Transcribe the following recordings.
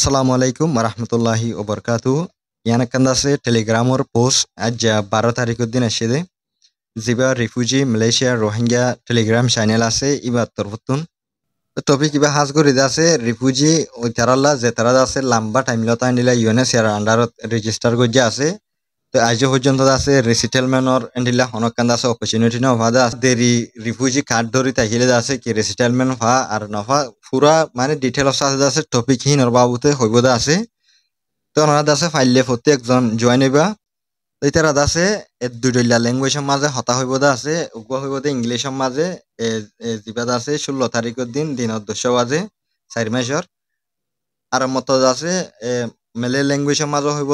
আসসালামু আলাইকুম রহমতুল্লাহি ওবরকাতু ইয়ানাকান্দ আছে টেলিগ্রামর পোস্ট আজ 12 তারিখের দিন আসে জিবা refugee Malaysia Rohingya Telegram channel আছে ইবা তরফতুন টপিক ইবা হাজ করে আছে রিফিউজি ওই তারাল্লা যে তারা আছে লম্বা টাইম লতা নিলা ইউএনএচসিআর আন্ডারত রেজিস্টার গজ্জা আছে তো আজ পর্যন্ত আছে রিসেটেলমেন্টর এন্ডিলা হনকান্দ আছে অপরচুনিটি ন ভাদা আছে দেরি রিফিউজি কার্ড ধরি তাহিলে আছে কি রিসেটেলমেন্ট ভা আর নফা পুরা মানে ডিটেলস আছে টপিক হিনর বাবুতে হইবদা আছে তো ওনারা আছে ফাইলে প্রত্যেকজন জয়েন হইবা তারা আছে দুইটা ল্যাঙ্গুয়েজের মাঝে হতা হইব আছে উগ্র হইব ইংলিশের মাঝে জিবাদ আছে 16 তারিখের দিন দিনত 10 বাজে 4 মাসের আর মত আছে মেলে ল্যাঙ্গুয়েজের মাঝে হইব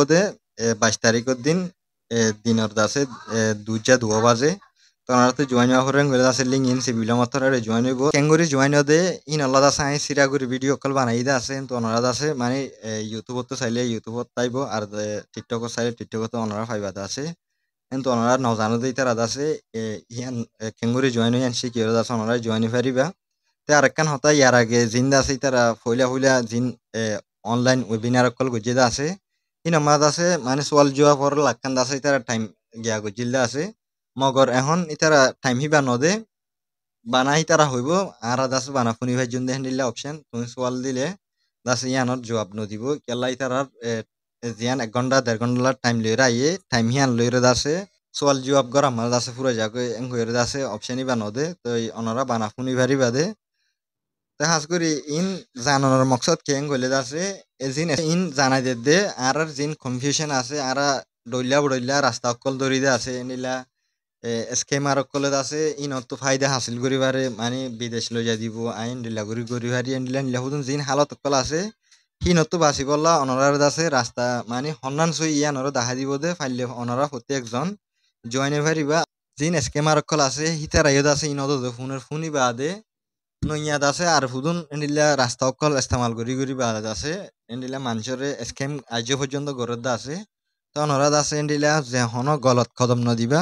22 তারিখের দিন দিনত আছে 2:02 বাজে তো ওনারা জয়েন হওয়ার করে আছে লিঙ্ক ইন সিভিল মাত্র জয়েন হইব কেঙ্গুরি জয়েন হতে ইন আল্লাহ আছে আই সিরাগুরি ভিডিও কল বানাই দা আছে তো ওনারা আছে মানে ইউটিউবত তো চাইলে ইউটিউবত পাইব আর টিকটকত চাইলে টিকটকত ওনারা পাইবাতে আছে কিন্তু ওনারা নজানো দিয়ে তারা আছে ইয়ান কেঙ্গুরি জয়েন হই আনছি কি আছে ওনারা জয়েন পারিবা তে আরেকখান হতা ইয়ার আগে জিন্দা আছে তারা ফইলা ফইলা জিন অনলাইন ওয়েবিনার কল গজিদা আছে ইন আমাদ আছে মানে সোয়াল জোয়া পর লাখান আছে তারা টাইম গিয়া গজিলদা আছে মগর এখন ইতারা টাইম হিবা নদে বানাই তারা হইব আর দাস বানা ফুনি ভাই জুন দেন দিলে অপশন তুমি সোয়াল দিলে দাস ইয়ানোর জবাব নদিব কেলাই তারার জিয়ান 1 ঘন্টা 1.5 ঘন্টা টাইম লইরা আইয়ে টাইম হিয়ান লইরা দাসে সোয়াল জবাব করা আমার দাসে পুরো যাকে এং হইরে দাসে অপশনই বা নদে তো অনরা বানা ফুনি ভারি বাদে তে হাস করি ইন জানানোর মকসদ কেং গলে দাসে এজিন ইন জানাই দে আর জিন কনফিউশন আছে আর ডইলা রাস্তা অকল দরিদে আছে নিলা স্কেমার অকলে আছে ইনত ফায়দা হাসিল করিবারে মানে বিদেশ লই যাই দিব আইন ডিলাগুড়ি করিবারি এন্ডিলা নিলা হুদুন জিন হালত অকল আছে হিনত বাসি বললা অনরার দাসে রাস্তা মানে হন্নান সই ইয়ানর দেখা দিব দে ফাইলে অনরা প্রত্যেকজন জয়েনে পারিবা জিন স্কেমার অকল আছে হিতার আইদ আছে ইনত ফোনের ফোনই বাদে নইয়াদ আছে আর হুদুন এন্ডিলা রাস্তা অকল ইস্তেমাল করি বাদ আছে এন্ডিলা মানুষরে স্কেম আজ পর্যন্ত গরদ আছে তো অনরাদ আছে এন্ডিলা যে হন গলত কদম নদিবা